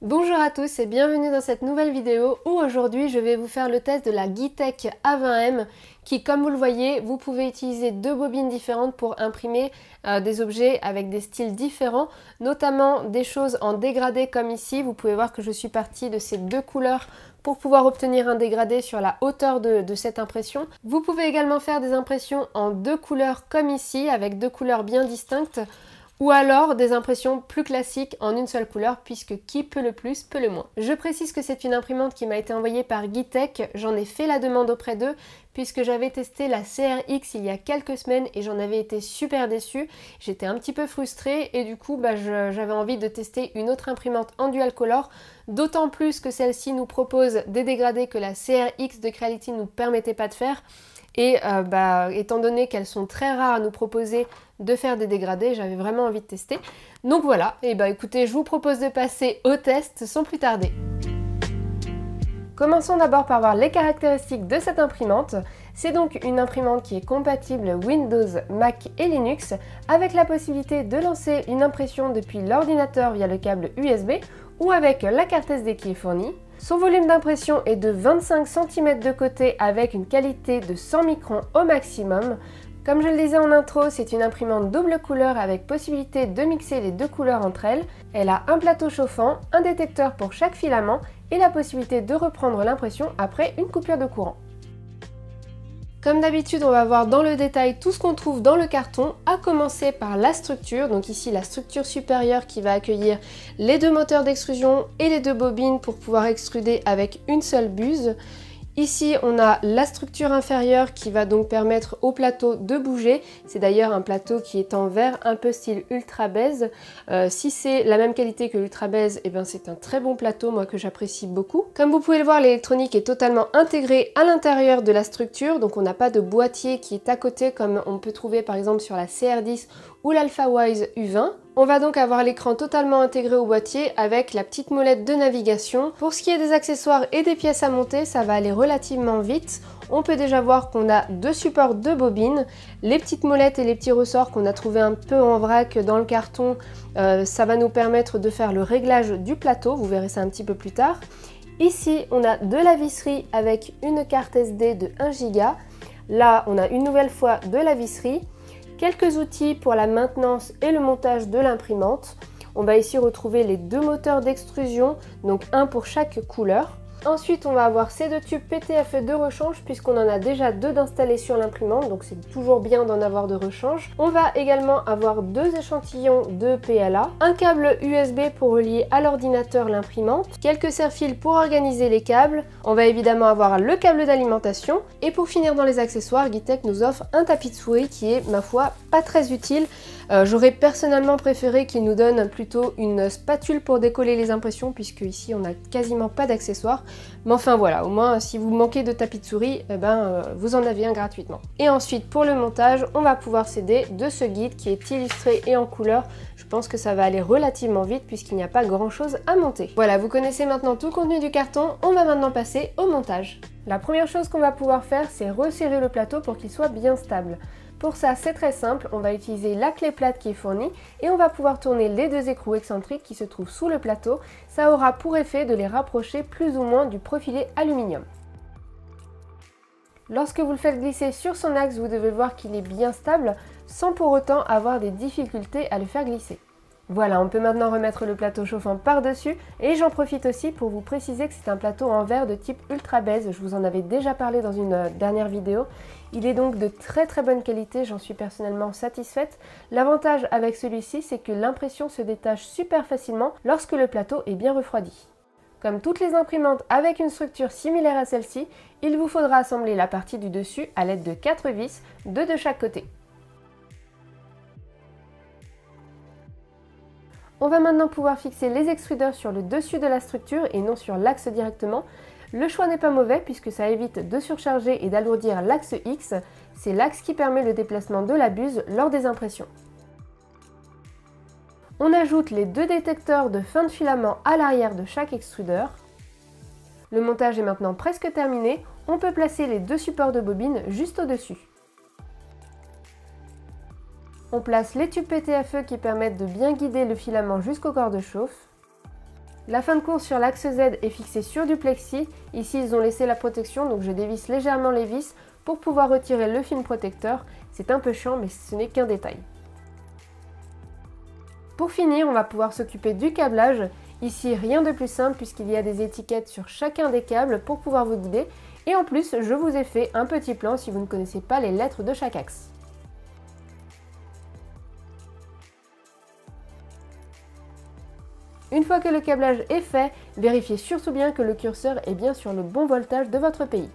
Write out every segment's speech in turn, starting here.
Bonjour à tous et bienvenue dans cette nouvelle vidéo où aujourd'hui je vais vous faire le test de la Gitech A20M qui, comme vous le voyez, vous pouvez utiliser deux bobines différentes pour imprimer des objets avec des styles différents, notamment des choses en dégradé comme ici. Vous pouvez voir que je suis partie de ces deux couleurs pour pouvoir obtenir un dégradé sur la hauteur de cette impression. Vous pouvez également faire des impressions en deux couleurs comme ici, avec deux couleurs bien distinctes, ou alors des impressions plus classiques en une seule couleur, puisque qui peut le plus peut le moins. Je précise que c'est une imprimante qui m'a été envoyée par Gitech, j'en ai fait la demande auprès d'eux, puisque j'avais testé la CRX il y a quelques semaines et j'en avais été super déçue. J'étais un petit peu frustrée et du coup j'avais envie de tester une autre imprimante en dual color, d'autant plus que celle-ci nous propose des dégradés que la CRX de Creality ne nous permettait pas de faire. Et étant donné qu'elles sont très rares à nous proposer de faire des dégradés, j'avais vraiment envie de tester. Donc voilà, et écoutez, je vous propose de passer au test sans plus tarder. Commençons d'abord par voir les caractéristiques de cette imprimante. C'est donc une imprimante qui est compatible Windows, Mac et Linux, avec la possibilité de lancer une impression depuis l'ordinateur via le câble USB ou avec la carte SD qui est fournie. Son volume d'impression est de 25 cm de côté avec une qualité de 100 microns au maximum. Comme je le disais en intro, c'est une imprimante double couleur avec possibilité de mixer les deux couleurs entre elles. Elle a un plateau chauffant, un détecteur pour chaque filament et la possibilité de reprendre l'impression après une coupure de courant. Comme d'habitude, on va voir dans le détail tout ce qu'on trouve dans le carton, à commencer par la structure. Donc ici, la structure supérieure qui va accueillir les deux moteurs d'extrusion et les deux bobines pour pouvoir extruder avec une seule buse. Ici, on a la structure inférieure qui va donc permettre au plateau de bouger. C'est d'ailleurs un plateau qui est en verre, un peu style Ultra Base. Si c'est la même qualité que l'Ultra Base, c'est un très bon plateau, moi que j'apprécie beaucoup. Comme vous pouvez le voir, l'électronique est totalement intégrée à l'intérieur de la structure. Donc on n'a pas de boîtier qui est à côté comme on peut trouver par exemple sur la CR10 ou l'AlphaWise U20. On va donc avoir l'écran totalement intégré au boîtier avec la petite molette de navigation. Pour ce qui est des accessoires et des pièces à monter, ça va aller relativement vite. On peut déjà voir qu'on a deux supports de bobines, les petites molettes et les petits ressorts qu'on a trouvé un peu en vrac dans le carton. Ça va nous permettre de faire le réglage du plateau, vous verrez ça un petit peu plus tard. Ici, on a de la visserie avec une carte SD de 1 Go. Là, on a une nouvelle fois de la visserie. Quelques outils pour la maintenance et le montage de l'imprimante. On va ici retrouver les deux moteurs d'extrusion, donc un pour chaque couleur. Ensuite, on va avoir ces deux tubes PTFE de rechange puisqu'on en a déjà deux d'installés sur l'imprimante, donc c'est toujours bien d'en avoir de rechange. On va également avoir deux échantillons de PLA, un câble USB pour relier à l'ordinateur l'imprimante, quelques serre-fils pour organiser les câbles. On va évidemment avoir le câble d'alimentation et pour finir dans les accessoires, Gitech nous offre un tapis de souris qui est, ma foi, pas très utile. J'aurais personnellement préféré qu'il nous donne plutôt une spatule pour décoller les impressions puisque ici on n'a quasiment pas d'accessoires. Mais enfin voilà, au moins si vous manquez de tapis de souris, vous en avez un gratuitement. Et ensuite pour le montage, on va pouvoir s'aider de ce guide qui est illustré et en couleur. Je pense que ça va aller relativement vite puisqu'il n'y a pas grand chose à monter. Voilà, vous connaissez maintenant tout le contenu du carton, on va maintenant passer au montage. La première chose qu'on va pouvoir faire, c'est resserrer le plateau pour qu'il soit bien stable. Pour ça, c'est très simple, on va utiliser la clé plate qui est fournie et on va pouvoir tourner les deux écrous excentriques qui se trouvent sous le plateau. Ça aura pour effet de les rapprocher plus ou moins du profilé aluminium. Lorsque vous le faites glisser sur son axe, vous devez voir qu'il est bien stable sans pour autant avoir des difficultés à le faire glisser. Voilà, on peut maintenant remettre le plateau chauffant par-dessus et j'en profite aussi pour vous préciser que c'est un plateau en verre de type Ultra Base, je vous en avais déjà parlé dans une dernière vidéo. Il est donc de très bonne qualité, j'en suis personnellement satisfaite. L'avantage avec celui-ci, c'est que l'impression se détache super facilement lorsque le plateau est bien refroidi. Comme toutes les imprimantes avec une structure similaire à celle-ci, il vous faudra assembler la partie du dessus à l'aide de 4 vis, 2 de chaque côté. On va maintenant pouvoir fixer les extrudeurs sur le dessus de la structure et non sur l'axe directement. Le choix n'est pas mauvais puisque ça évite de surcharger et d'alourdir l'axe X. C'est l'axe qui permet le déplacement de la buse lors des impressions. On ajoute les deux détecteurs de fin de filament à l'arrière de chaque extrudeur. Le montage est maintenant presque terminé. On peut placer les deux supports de bobine juste au-dessus. On place les tubes PTFE qui permettent de bien guider le filament jusqu'au corps de chauffe. La fin de course sur l'axe Z est fixée sur du plexi. Ici, ils ont laissé la protection, donc je dévisse légèrement les vis pour pouvoir retirer le film protecteur. C'est un peu chiant, mais ce n'est qu'un détail. Pour finir, on va pouvoir s'occuper du câblage. Ici, rien de plus simple puisqu'il y a des étiquettes sur chacun des câbles pour pouvoir vous guider. Et en plus, je vous ai fait un petit plan si vous ne connaissez pas les lettres de chaque axe. Une fois que le câblage est fait, vérifiez surtout bien que le curseur est bien sur le bon voltage de votre pays.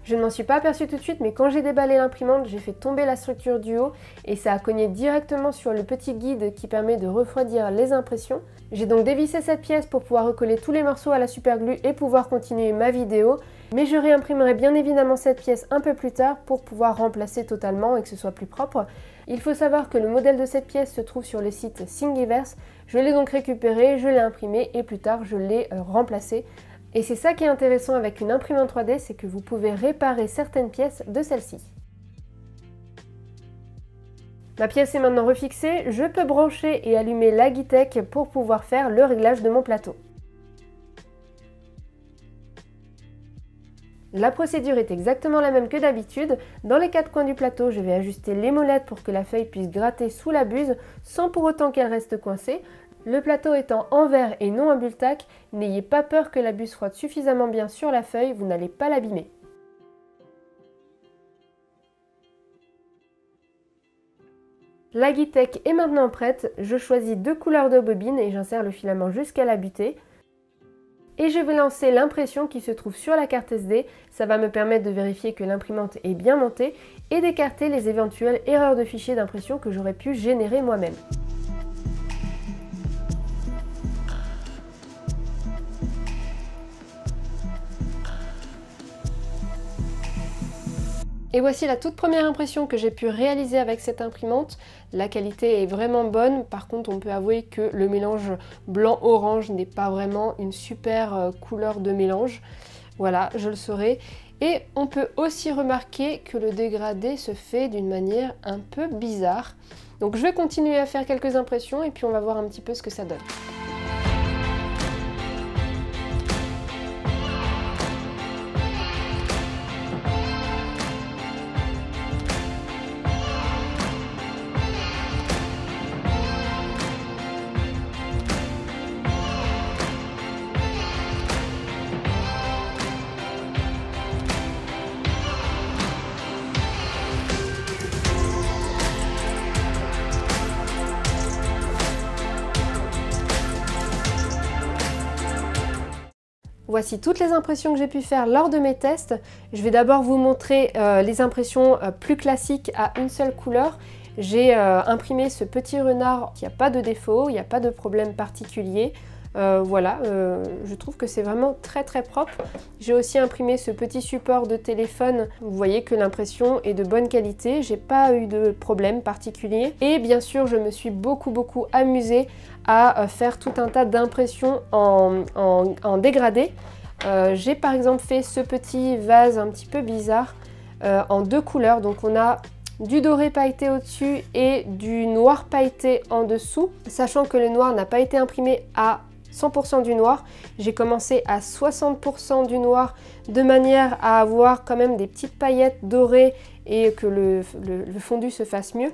Je ne m'en suis pas aperçue tout de suite, mais quand j'ai déballé l'imprimante, j'ai fait tomber la structure du haut et ça a cogné directement sur le petit guide qui permet de refroidir les impressions. J'ai donc dévissé cette pièce pour pouvoir recoller tous les morceaux à la superglue et pouvoir continuer ma vidéo. Mais je réimprimerai bien évidemment cette pièce un peu plus tard pour pouvoir remplacer totalement et que ce soit plus propre. Il faut savoir que le modèle de cette pièce se trouve sur le site Thingiverse. Je l'ai donc récupéré, je l'ai imprimé et plus tard je l'ai remplacé. Et c'est ça qui est intéressant avec une imprimante 3D, c'est que vous pouvez réparer certaines pièces de celle-ci. Ma pièce est maintenant refixée, je peux brancher et allumer la Logitech pour pouvoir faire le réglage de mon plateau. La procédure est exactement la même que d'habitude. Dans les quatre coins du plateau, je vais ajuster les molettes pour que la feuille puisse gratter sous la buse sans pour autant qu'elle reste coincée. Le plateau étant en verre et non en bultac, n'ayez pas peur que la buse frotte suffisamment bien sur la feuille, vous n'allez pas l'abîmer. La Logitech est maintenant prête, je choisis deux couleurs de bobine et j'insère le filament jusqu'à la butée. Et je vais lancer l'impression qui se trouve sur la carte SD, ça va me permettre de vérifier que l'imprimante est bien montée et d'écarter les éventuelles erreurs de fichier d'impression que j'aurais pu générer moi-même. Et voici la toute première impression que j'ai pu réaliser avec cette imprimante. La qualité est vraiment bonne, par contre on peut avouer que le mélange blanc-orange n'est pas vraiment une super couleur de mélange. Voilà, je le saurai. Et on peut aussi remarquer que le dégradé se fait d'une manière un peu bizarre. Donc je vais continuer à faire quelques impressions et puis on va voir un petit peu ce que ça donne. Voici toutes les impressions que j'ai pu faire lors de mes tests. Je vais d'abord vous montrer les impressions plus classiques à une seule couleur. J'ai imprimé ce petit renard qui n'a pas de défaut, il n'y a pas de problème particulier. Voilà, je trouve que c'est vraiment très propre. J'ai aussi imprimé ce petit support de téléphone. Vous voyez que l'impression est de bonne qualité, j'ai pas eu de problème particulier. Et bien sûr, je me suis beaucoup amusée à faire tout un tas d'impressions en dégradé. J'ai par exemple fait ce petit vase un petit peu bizarre en deux couleurs. Donc on a du doré pailleté au-dessus et du noir pailleté en dessous. Sachant que le noir n'a pas été imprimé à 100% du noir, j'ai commencé à 60% du noir de manière à avoir quand même des petites paillettes dorées et que le fondu se fasse mieux.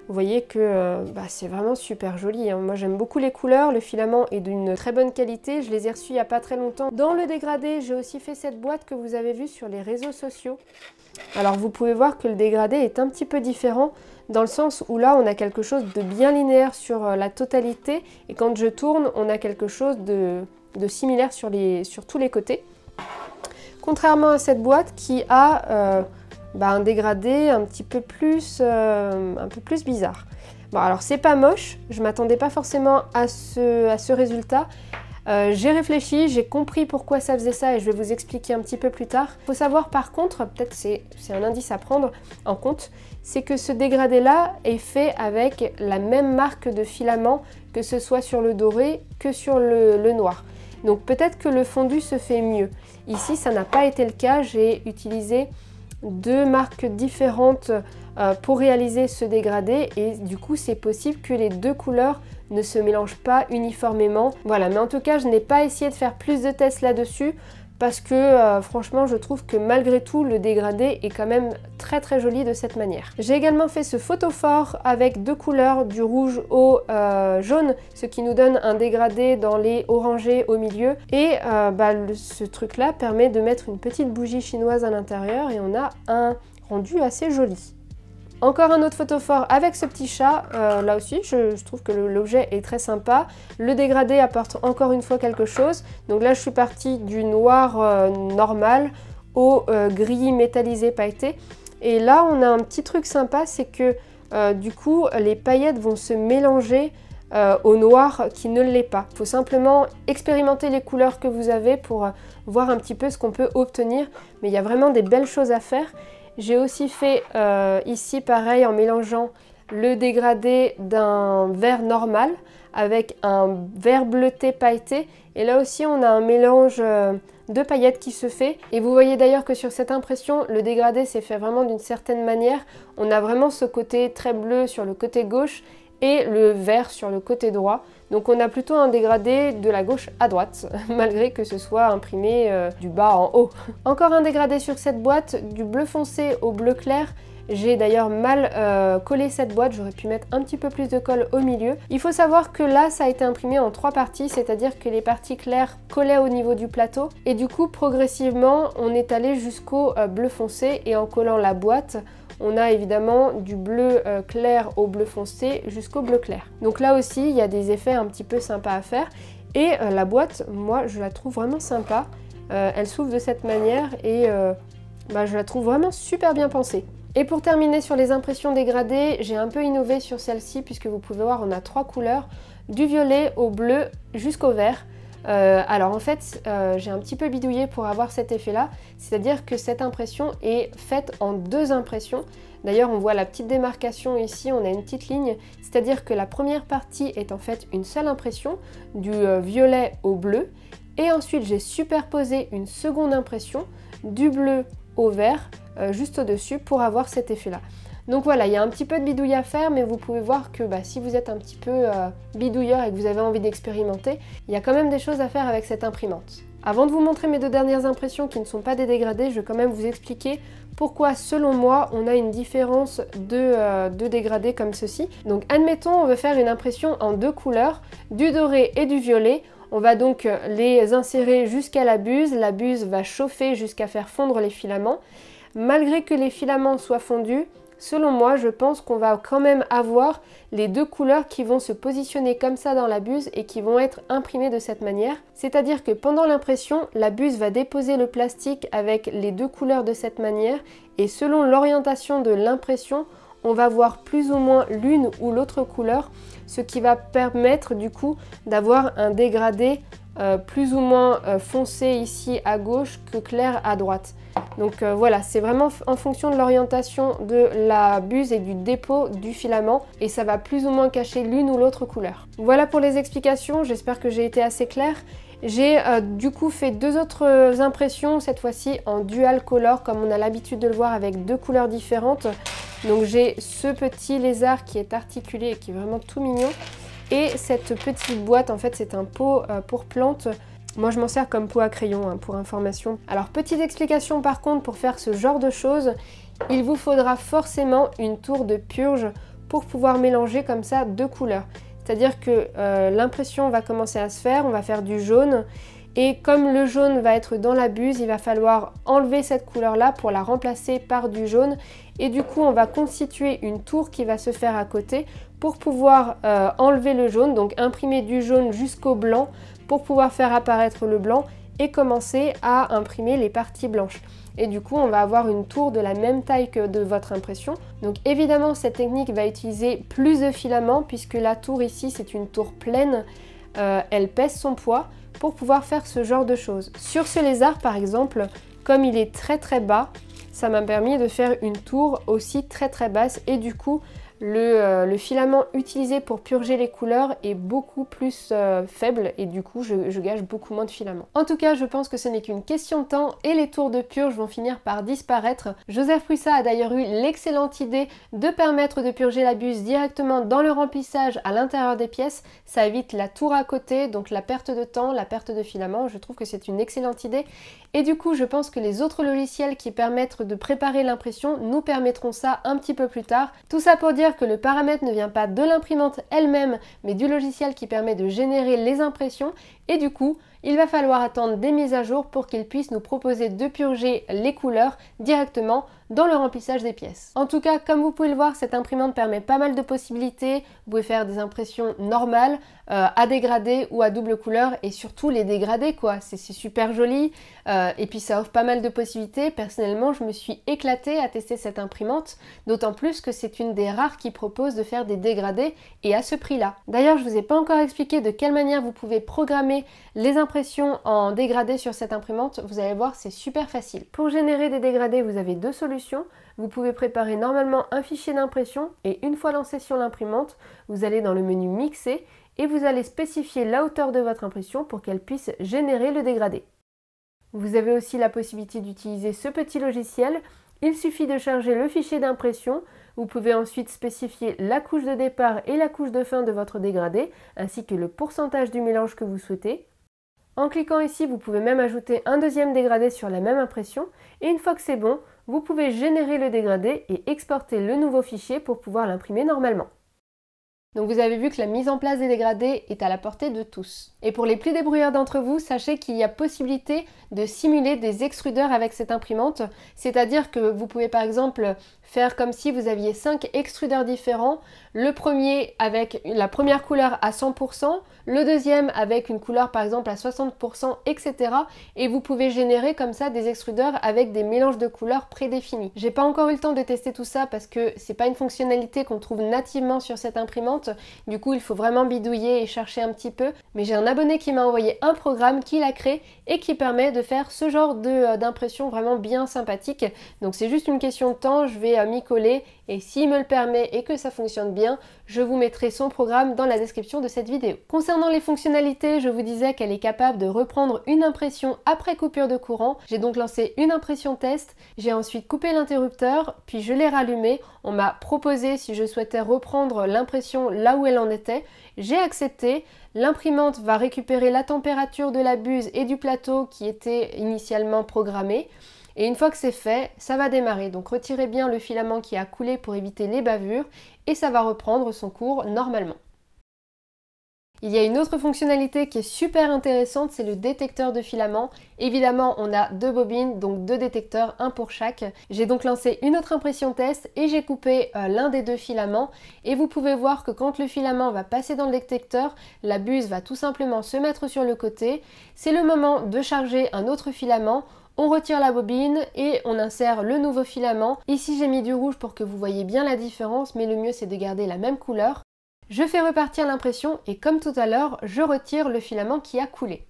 Vous voyez que c'est vraiment super joli, hein. Moi j'aime beaucoup les couleurs, le filament est d'une très bonne qualité, je les ai reçus il n'y a pas très longtemps. Dans le dégradé, j'ai aussi fait cette boîte que vous avez vue sur les réseaux sociaux. Alors vous pouvez voir que le dégradé est un petit peu différent dans le sens où là on a quelque chose de bien linéaire sur la totalité et quand je tourne on a quelque chose de similaire sur tous les côtés. Contrairement à cette boîte qui a un dégradé un peu plus bizarre. Bon alors c'est pas moche, je m'attendais pas forcément à ce résultat. J'ai réfléchi, j'ai compris pourquoi ça faisait ça et je vais vous expliquer un petit peu plus tard. Il faut savoir par contre, peut-être c'est un indice à prendre en compte, c'est que ce dégradé là est fait avec la même marque de filament que ce soit sur le doré que sur le noir. Donc peut-être que le fondu se fait mieux. Ici ça n'a pas été le cas, j'ai utilisé deux marques différentes pour réaliser ce dégradé et du coup c'est possible que les deux couleurs ne se mélangent pas uniformément. Voilà, mais en tout cas je n'ai pas essayé de faire plus de tests là-dessus parce que franchement je trouve que malgré tout le dégradé est quand même très joli de cette manière. J'ai également fait ce photophore avec deux couleurs, du rouge au jaune, ce qui nous donne un dégradé dans les orangés au milieu et ce truc là permet de mettre une petite bougie chinoise à l'intérieur et on a un rendu assez joli. Encore un autre photophore avec ce petit chat, là aussi je trouve que l'objet est très sympa. Le dégradé apporte encore une fois quelque chose. Donc là je suis partie du noir normal au gris métallisé pailleté. Et là on a un petit truc sympa, c'est que du coup les paillettes vont se mélanger au noir qui ne l'est pas. Il faut simplement expérimenter les couleurs que vous avez pour voir un petit peu ce qu'on peut obtenir. Mais il y a vraiment des belles choses à faire. J'ai aussi fait ici pareil en mélangeant le dégradé d'un vert normal avec un vert bleuté pailleté et là aussi on a un mélange de paillettes qui se fait et vous voyez d'ailleurs que sur cette impression le dégradé s'est fait vraiment d'une certaine manière. On a vraiment ce côté très bleu sur le côté gauche et le vert sur le côté droit. Donc on a plutôt un dégradé de la gauche à droite, malgré que ce soit imprimé du bas en haut. Encore un dégradé sur cette boîte, du bleu foncé au bleu clair. J'ai d'ailleurs mal collé cette boîte, j'aurais pu mettre un petit peu plus de colle au milieu. Il faut savoir que là ça a été imprimé en 3 parties, c'est-à-dire que les parties claires collaient au niveau du plateau et du coup progressivement on est allé jusqu'au bleu foncé et en collant la boîte on a évidemment du bleu clair au bleu foncé jusqu'au bleu clair. Donc là aussi il y a des effets un petit peu sympas à faire et la boîte moi je la trouve vraiment sympa. Elle s'ouvre de cette manière et je la trouve vraiment super bien pensée. Et pour terminer sur les impressions dégradées, j'ai un peu innové sur celle-ci puisque vous pouvez voir on a 3 couleurs, du violet au bleu jusqu'au vert. Alors en fait j'ai un petit peu bidouillé pour avoir cet effet là, c'est-à-dire que cette impression est faite en 2 impressions. D'ailleurs on voit la petite démarcation ici, on a une petite ligne, c'est-à-dire que la première partie est en fait une seule impression, du violet au bleu, et ensuite j'ai superposé une seconde impression, du bleu au vert, juste au-dessus pour avoir cet effet là. Donc voilà, il y a un petit peu de bidouille à faire, mais vous pouvez voir que si vous êtes un petit peu bidouilleur et que vous avez envie d'expérimenter, il y a quand même des choses à faire avec cette imprimante. Avant de vous montrer mes 2 dernières impressions qui ne sont pas des dégradés, je vais quand même vous expliquer pourquoi, selon moi, on a une différence de dégradés comme ceci. Donc admettons, on veut faire une impression en 2 couleurs, du doré et du violet. On va donc les insérer jusqu'à la buse va chauffer jusqu'à faire fondre les filaments. Malgré que les filaments soient fondus, selon moi, je pense qu'on va quand même avoir les 2 couleurs qui vont se positionner comme ça dans la buse et qui vont être imprimées de cette manière. C'est-à-dire que pendant l'impression, la buse va déposer le plastique avec les 2 couleurs de cette manière et selon l'orientation de l'impression, on va voir plus ou moins l'une ou l'autre couleur, ce qui va permettre du coup d'avoir un dégradé plus ou moins foncé ici à gauche que clair à droite. Donc voilà, c'est vraiment en fonction de l'orientation de la buse et du dépôt du filament et ça va plus ou moins cacher l'une ou l'autre couleur. Voilà pour les explications, j'espère que j'ai été assez claire. J'ai du coup fait 2 autres impressions, cette fois-ci en dual color comme on a l'habitude de le voir avec 2 couleurs différentes. Donc j'ai ce petit lézard qui est articulé et qui est vraiment tout mignon. Et cette petite boîte, en fait c'est un pot pour plantes. Moi je m'en sers comme pot à crayon hein, pour information. Alors petite explication par contre, pour faire ce genre de choses, il vous faudra forcément une tour de purge pour pouvoir mélanger comme ça 2 couleurs. C'est-à-dire que l'impression va commencer à se faire, on va faire du jaune. Et comme le jaune va être dans la buse, il va falloir enlever cette couleur-là pour la remplacer par du jaune. Et du coup, on va constituer une tour qui va se faire à côté pour pouvoir enlever le jaune, donc imprimer du jaune jusqu'au blanc pour pouvoir faire apparaître le blanc et commencer à imprimer les parties blanches. Et du coup, on va avoir une tour de la même taille que de votre impression. Donc évidemment, cette technique va utiliser plus de filaments puisque la tour ici, c'est une tour pleine. Elle pèse son poids pour pouvoir faire ce genre de choses. Sur ce lézard par exemple, comme il est très bas, ça m'a permis de faire une tour aussi très basse et du coup le filament utilisé pour purger les couleurs est beaucoup plus faible et du coup je gâche beaucoup moins de filament. En tout cas, je pense que ce n'est qu'une question de temps et les tours de purge vont finir par disparaître. Joseph Prusa a d'ailleurs eu l'excellente idée de permettre de purger la buse directement dans le remplissage à l'intérieur des pièces. Ça évite la tour à côté, donc la perte de temps, la perte de filament. Je trouve que c'est une excellente idée et du coup je pense que les autres logiciels qui permettent de préparer l'impression nous permettront ça un petit peu plus tard. Tout ça pour dire que le paramètre ne vient pas de l'imprimante elle-même mais du logiciel qui permet de générer les impressions et du coup il va falloir attendre des mises à jour pour qu'il puisse nous proposer de purger les couleurs directement dans le remplissage des pièces. En tout cas, comme vous pouvez le voir, cette imprimante permet pas mal de possibilités. Vous pouvez faire des impressions normales, à dégradé ou à double couleur et surtout les dégradés quoi. C'est super joli et puis ça offre pas mal de possibilités. Personnellement, je me suis éclatée à tester cette imprimante, d'autant plus que c'est une des rares qui propose de faire des dégradés et à ce prix-là. D'ailleurs, je vous ai pas encore expliqué de quelle manière vous pouvez programmer les impressions en dégradé sur cette imprimante. Vous allez voir, c'est super facile. Pour générer des dégradés, vous avez deux solutions. Vous pouvez préparer normalement un fichier d'impression et une fois lancé sur l'imprimante, vous allez dans le menu mixer et vous allez spécifier la hauteur de votre impression pour qu'elle puisse générer le dégradé. Vous avez aussi la possibilité d'utiliser ce petit logiciel. Il suffit de charger le fichier d'impression. Vous pouvez ensuite spécifier la couche de départ et la couche de fin de votre dégradé, ainsi que le pourcentage du mélange que vous souhaitez. En cliquant ici, vous pouvez même ajouter un deuxième dégradé sur la même impression et une fois que c'est bon, vous pouvez générer le dégradé et exporter le nouveau fichier pour pouvoir l'imprimer normalement. Donc vous avez vu que la mise en place des dégradés est à la portée de tous. Et pour les plus débrouillards d'entre vous, sachez qu'il y a possibilité de simuler des extrudeurs avec cette imprimante, c'est-à-dire que vous pouvez par exemple faire comme si vous aviez 5 extrudeurs différents, le premier avec la première couleur à 100%, le deuxième avec une couleur par exemple à 60%, etc. Et vous pouvez générer comme ça des extrudeurs avec des mélanges de couleurs prédéfinis. J'ai pas encore eu le temps de tester tout ça parce que c'est pas une fonctionnalité qu'on trouve nativement sur cette imprimante, du coup il faut vraiment bidouiller et chercher un petit peu, mais j'ai un abonné qui m'a envoyé un programme qu'il a créé et qui permet de faire ce genre d'impression vraiment bien sympathique. Donc c'est juste une question de temps, je vais m'y coller et s'il me le permet et que ça fonctionne bien, je vous mettrai son programme dans la description de cette vidéo. Concernant les fonctionnalités, je vous disais qu'elle est capable de reprendre une impression après coupure de courant. J'ai donc lancé une impression test, j'ai ensuite coupé l'interrupteur, puis je l'ai rallumé. On m'a proposé si je souhaitais reprendre l'impression là où elle en était. J'ai accepté. L'imprimante va récupérer la température de la buse et du plateau qui était initialement programmé. Et une fois que c'est fait, ça va démarrer. Donc retirez bien le filament qui a coulé pour éviter les bavures et ça va reprendre son cours normalement. Il y a une autre fonctionnalité qui est super intéressante, c'est le détecteur de filaments. Évidemment, on a deux bobines, donc deux détecteurs, un pour chaque. J'ai donc lancé une autre impression test et j'ai coupé l'un des deux filaments. Et vous pouvez voir que quand le filament va passer dans le détecteur, la buse va tout simplement se mettre sur le côté. C'est le moment de charger un autre filament. On retire la bobine et on insère le nouveau filament. Ici, j'ai mis du rouge pour que vous voyez bien la différence, mais le mieux c'est de garder la même couleur. Je fais repartir l'impression et comme tout à l'heure, je retire le filament qui a coulé.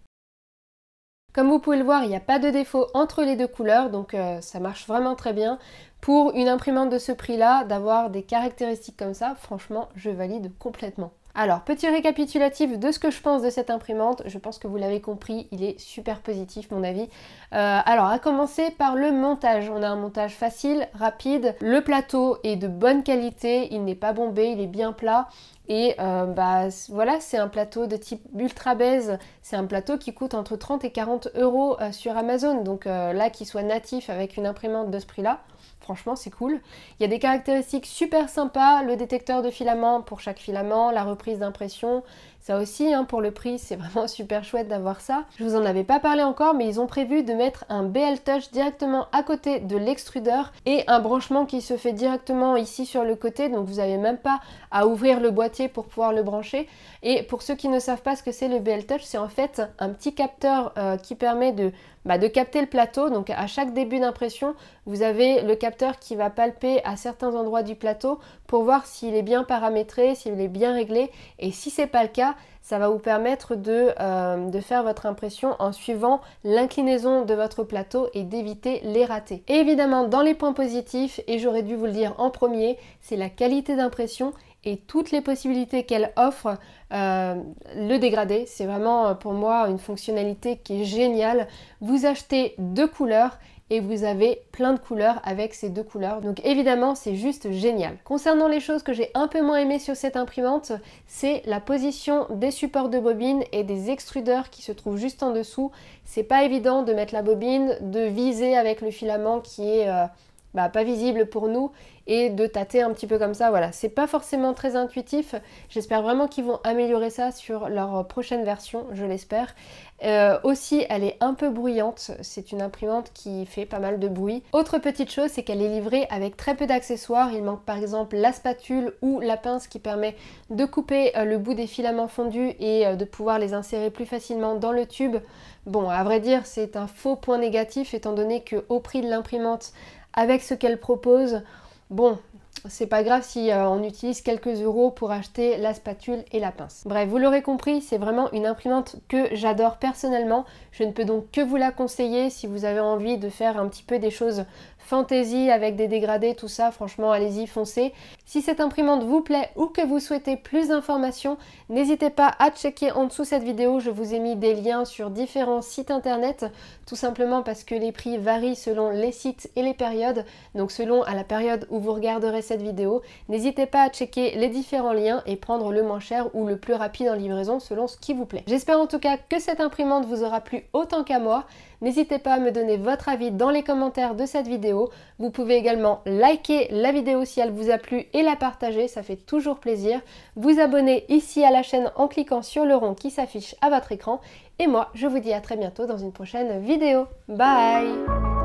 Comme vous pouvez le voir, il n'y a pas de défaut entre les deux couleurs, donc ça marche vraiment très bien. Pour une imprimante de ce prix-là, d'avoir des caractéristiques comme ça, franchement, je valide complètement. Alors, petit récapitulatif de ce que je pense de cette imprimante, je pense que vous l'avez compris, il est super positif mon avis. Alors, à commencer par le montage, on a un montage facile, rapide, le plateau est de bonne qualité, il n'est pas bombé, il est bien plat. Et voilà, c'est un plateau de type Ultra Base, c'est un plateau qui coûte entre 30 et 40 € sur Amazon, donc là qu'il soit natif avec une imprimante de ce prix-là, franchement c'est cool. Il y a des caractéristiques super sympas, le détecteur de filaments pour chaque filament, la reprise d'impression, ça aussi pour le prix c'est vraiment super chouette d'avoir ça. Je vous en avais pas parlé encore mais ils ont prévu de mettre un BL Touch directement à côté de l'extrudeur et un branchement qui se fait directement ici sur le côté, donc vous n'avez même pas à ouvrir le boîtier entier pour pouvoir le brancher. Et pour ceux qui ne savent pas ce que c'est le BL Touch, c'est en fait un petit capteur qui permet de capter le plateau. Donc à chaque début d'impression, vous avez le capteur qui va palper à certains endroits du plateau pour voir s'il est bien paramétré, s'il est bien réglé. Et si c'est pas le cas, ça va vous permettre de faire votre impression en suivant l'inclinaison de votre plateau et d'éviter les ratés. Et évidemment, dans les points positifs, et j'aurais dû vous le dire en premier, c'est la qualité d'impression et toutes les possibilités qu'elle offre. Le dégradé, c'est vraiment pour moi une fonctionnalité qui est géniale. Vous achetez 2 couleurs et vous avez plein de couleurs avec ces 2 couleurs. Donc évidemment, c'est juste génial. Concernant les choses que j'ai un peu moins aimées sur cette imprimante, c'est la position des supports de bobine et des extrudeurs qui se trouvent juste en dessous. C'est pas évident de mettre la bobine, de viser avec le filament qui est pas visible pour nous et de tâter un petit peu comme ça, voilà. C'est pas forcément très intuitif. J'espère vraiment qu'ils vont améliorer ça sur leur prochaine version, je l'espère. Aussi, elle est un peu bruyante. C'est une imprimante qui fait pas mal de bruit. Autre petite chose, c'est qu'elle est livrée avec très peu d'accessoires. Il manque par exemple la spatule ou la pince qui permet de couper le bout des filaments fondus et de pouvoir les insérer plus facilement dans le tube. Bon, à vrai dire, c'est un faux point négatif étant donné qu'au prix de l'imprimante, avec ce qu'elle propose, bon, c'est pas grave si on utilise quelques euros pour acheter la spatule et la pince. Bref, vous l'aurez compris, c'est vraiment une imprimante que j'adore personnellement. Je ne peux donc que vous la conseiller si vous avez envie de faire un petit peu des choses fantasy avec des dégradés, tout ça. Franchement, allez-y, foncez. Si cette imprimante vous plaît ou que vous souhaitez plus d'informations, n'hésitez pas à checker en dessous cette vidéo. Je vous ai mis des liens sur différents sites internet, tout simplement parce que les prix varient selon les sites et les périodes. Donc selon à la période où vous regarderez cette vidéo, n'hésitez pas à checker les différents liens et prendre le moins cher ou le plus rapide en livraison selon ce qui vous plaît. J'espère en tout cas que cette imprimante vous aura plu autant qu'à moi. N'hésitez pas à me donner votre avis dans les commentaires de cette vidéo. Vous pouvez également liker la vidéo si elle vous a plu et la partager, ça fait toujours plaisir. Vous abonner ici à la chaîne en cliquant sur le rond qui s'affiche à votre écran. Et moi, je vous dis à très bientôt dans une prochaine vidéo. Bye!